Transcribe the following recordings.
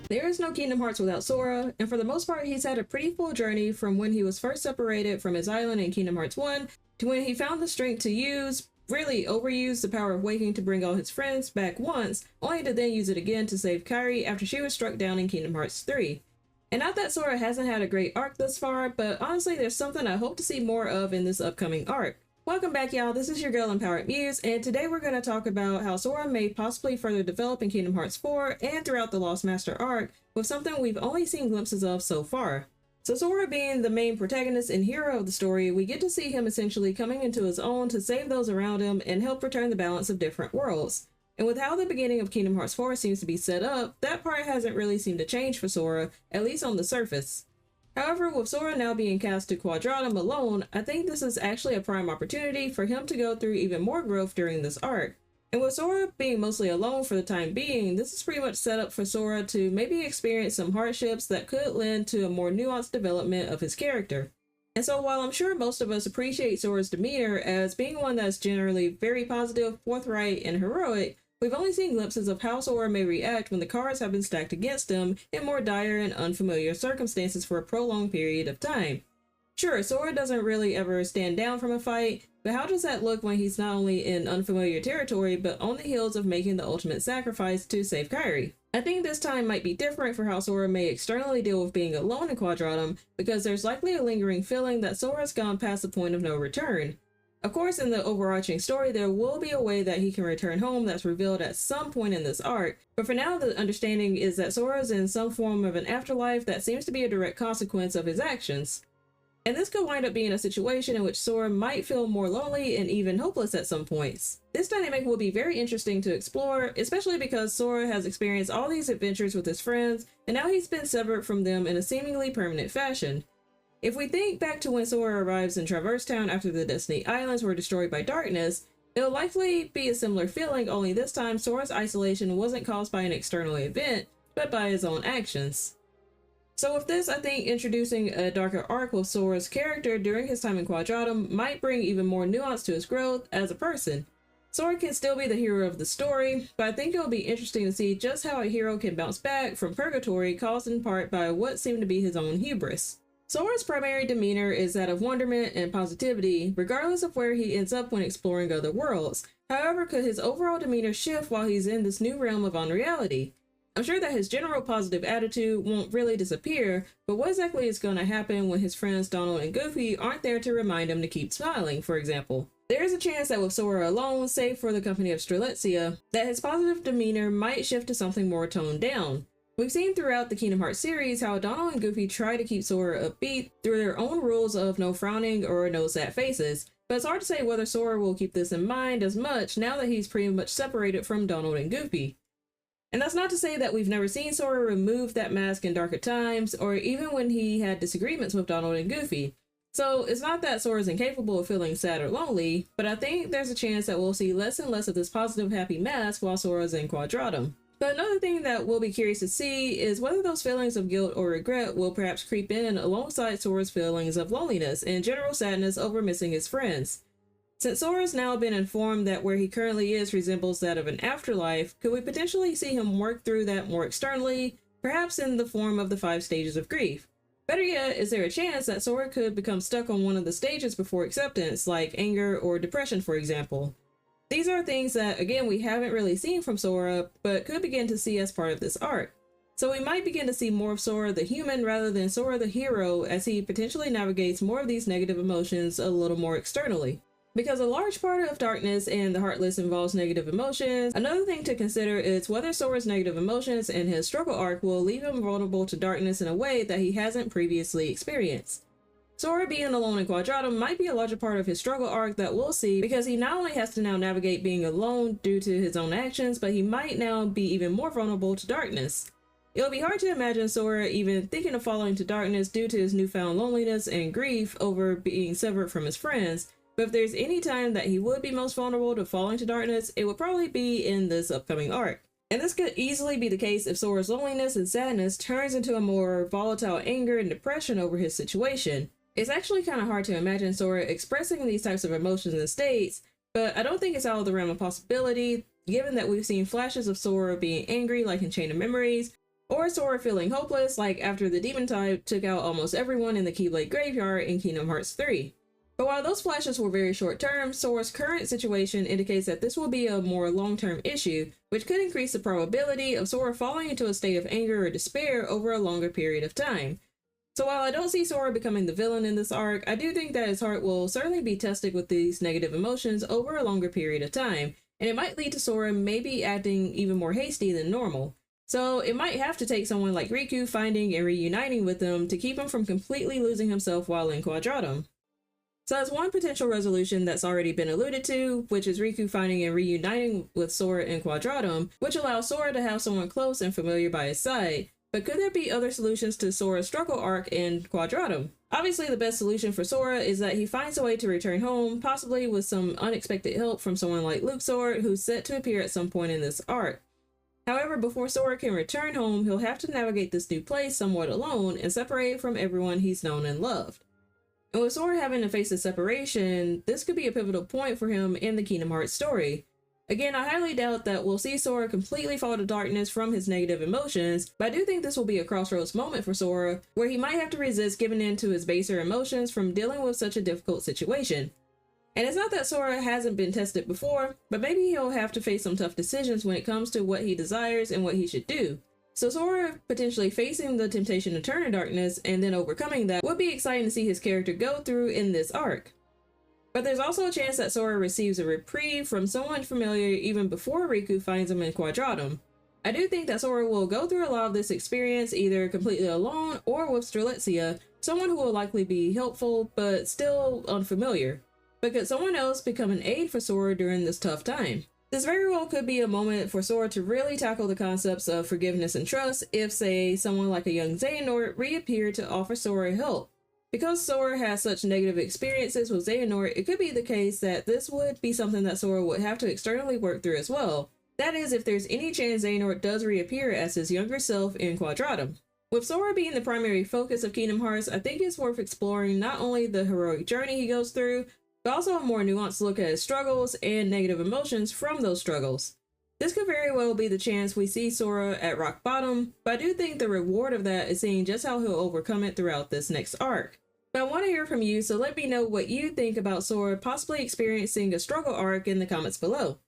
There is no Kingdom Hearts without Sora, and for the most part he's had a pretty full journey from when he was first separated from his island in Kingdom Hearts 1 to when he found the strength to really overuse the power of waking to bring all his friends back once, only to then use it again to save Kairi after she was struck down in Kingdom Hearts 3. And not that Sora hasn't had a great arc thus far, but honestly there's something I hope to see more of in this upcoming arc. Welcome back, y'all. This is your girl Empowered Muse, and today we're going to talk about how Sora may possibly further develop in Kingdom Hearts 4 and throughout the Lost Master arc with something we've only seen glimpses of so far. So Sora being the main protagonist and hero of the story, we get to see him essentially coming into his own to save those around him and help return the balance of different worlds. And with how the beginning of Kingdom Hearts 4 seems to be set up, that part hasn't really seemed to change for Sora, at least on the surface. However, with Sora now being cast to Quadratum alone, I think this is actually a prime opportunity for him to go through even more growth during this arc. And with Sora being mostly alone for the time being, this is pretty much set up for Sora to maybe experience some hardships that could lend to a more nuanced development of his character. And so while I'm sure most of us appreciate Sora's demeanor as being one that's generally very positive, forthright, and heroic, we've only seen glimpses of how Sora may react when the cards have been stacked against him in more dire and unfamiliar circumstances for a prolonged period of time. Sure, Sora doesn't really ever stand down from a fight, but how does that look when he's not only in unfamiliar territory, but on the heels of making the ultimate sacrifice to save Kairi? I think this time might be different for how Sora may externally deal with being alone in Quadratum, because there's likely a lingering feeling that Sora's gone past the point of no return. Of course, in the overarching story, there will be a way that he can return home that's revealed at some point in this arc, but for now the understanding is that Sora's in some form of an afterlife that seems to be a direct consequence of his actions. And this could wind up being a situation in which Sora might feel more lonely and even hopeless at some points. This dynamic will be very interesting to explore, especially because Sora has experienced all these adventures with his friends, and now he's been severed from them in a seemingly permanent fashion. If we think back to when Sora arrives in Traverse Town after the Destiny Islands were destroyed by darkness, it'll likely be a similar feeling, only this time Sora's isolation wasn't caused by an external event, but by his own actions. So with this, I think introducing a darker arc with Sora's character during his time in Quadratum might bring even more nuance to his growth as a person. Sora can still be the hero of the story, but I think it'll be interesting to see just how a hero can bounce back from purgatory caused in part by what seemed to be his own hubris. Sora's primary demeanor is that of wonderment and positivity, regardless of where he ends up when exploring other worlds. However, could his overall demeanor shift while he's in this new realm of unreality? I'm sure that his general positive attitude won't really disappear, but what exactly is going to happen when his friends Donald and Goofy aren't there to remind him to keep smiling, for example? There is a chance that with Sora alone, save for the company of Strelitzia, that his positive demeanor might shift to something more toned down. We've seen throughout the Kingdom Hearts series how Donald and Goofy try to keep Sora upbeat through their own rules of no frowning or no sad faces, but it's hard to say whether Sora will keep this in mind as much now that he's pretty much separated from Donald and Goofy. And that's not to say that we've never seen Sora remove that mask in darker times, or even when he had disagreements with Donald and Goofy. So it's not that Sora's incapable of feeling sad or lonely, but I think there's a chance that we'll see less and less of this positive happy mask while Sora's in Quadratum. But another thing that we'll be curious to see is whether those feelings of guilt or regret will perhaps creep in alongside Sora's feelings of loneliness and general sadness over missing his friends. Since Sora's now been informed that where he currently is resembles that of an afterlife, could we potentially see him work through that more externally, perhaps in the form of the 5 stages of grief? Better yet, is there a chance that Sora could become stuck on one of the stages before acceptance, like anger or depression, for example? These are things that, again, we haven't really seen from Sora, but could begin to see as part of this arc. So we might begin to see more of Sora the human rather than Sora the hero as he potentially navigates more of these negative emotions a little more externally. Because a large part of Darkness and the Heartless involves negative emotions, another thing to consider is whether Sora's negative emotions and his struggle arc will leave him vulnerable to darkness in a way that he hasn't previously experienced. Sora being alone in Quadratum might be a larger part of his struggle arc that we'll see, because he not only has to now navigate being alone due to his own actions, but he might now be even more vulnerable to darkness. It'll be hard to imagine Sora even thinking of falling to darkness due to his newfound loneliness and grief over being severed from his friends, but if there's any time that he would be most vulnerable to falling to darkness, it would probably be in this upcoming arc. And this could easily be the case if Sora's loneliness and sadness turns into a more volatile anger and depression over his situation. It's actually kind of hard to imagine Sora expressing these types of emotions and states, but I don't think it's out of the realm of possibility, given that we've seen flashes of Sora being angry like in Chain of Memories, or Sora feeling hopeless, like after the demon type took out almost everyone in the Keyblade graveyard in Kingdom Hearts 3. But while those flashes were very short term, Sora's current situation indicates that this will be a more long-term issue, which could increase the probability of Sora falling into a state of anger or despair over a longer period of time. So while I don't see Sora becoming the villain in this arc, I do think that his heart will certainly be tested with these negative emotions over a longer period of time, and it might lead to Sora maybe acting even more hasty than normal. So it might have to take someone like Riku finding and reuniting with him to keep him from completely losing himself while in Quadratum. So that's one potential resolution that's already been alluded to, which is Riku finding and reuniting with Sora in Quadratum, which allows Sora to have someone close and familiar by his side. But could there be other solutions to Sora's struggle arc in Quadratum? Obviously, the best solution for Sora is that he finds a way to return home, possibly with some unexpected help from someone like Luxord, who's set to appear at some point in this arc. However, before Sora can return home, he'll have to navigate this new place somewhat alone and separate from everyone he's known and loved. And with Sora having to face this separation, this could be a pivotal point for him in the Kingdom Hearts story. Again, I highly doubt that we'll see Sora completely fall to darkness from his negative emotions, but I do think this will be a crossroads moment for Sora, where he might have to resist giving in to his baser emotions from dealing with such a difficult situation. And it's not that Sora hasn't been tested before, but maybe he'll have to face some tough decisions when it comes to what he desires and what he should do. So Sora potentially facing the temptation to turn to darkness and then overcoming that would be exciting to see his character go through in this arc. But there's also a chance that Sora receives a reprieve from someone familiar even before Riku finds him in Quadratum. I do think that Sora will go through a lot of this experience either completely alone or with Strelitzia, someone who will likely be helpful but still unfamiliar. But could someone else become an aid for Sora during this tough time? This very well could be a moment for Sora to really tackle the concepts of forgiveness and trust if, say, someone like a young Xehanort reappeared to offer Sora help. Because Sora has such negative experiences with Xehanort, it could be the case that this would be something that Sora would have to externally work through as well. That is, if there's any chance Xehanort does reappear as his younger self in Quadratum. With Sora being the primary focus of Kingdom Hearts, I think it's worth exploring not only the heroic journey he goes through, but also a more nuanced look at his struggles and negative emotions from those struggles. This could very well be the chance we see Sora at rock bottom, but I do think the reward of that is seeing just how he'll overcome it throughout this next arc. But I want to hear from you, so let me know what you think about Sora possibly experiencing a struggle arc in the comments below.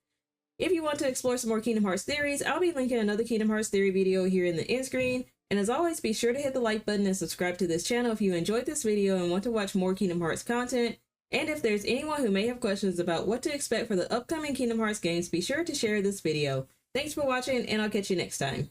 If you want to explore some more Kingdom Hearts theories, I'll be linking another Kingdom Hearts theory video here in the end screen. And as always, be sure to hit the like button and subscribe to this channel if you enjoyed this video and want to watch more Kingdom Hearts content. And if there's anyone who may have questions about what to expect for the upcoming Kingdom Hearts games, be sure to share this video. Thanks for watching, and I'll catch you next time.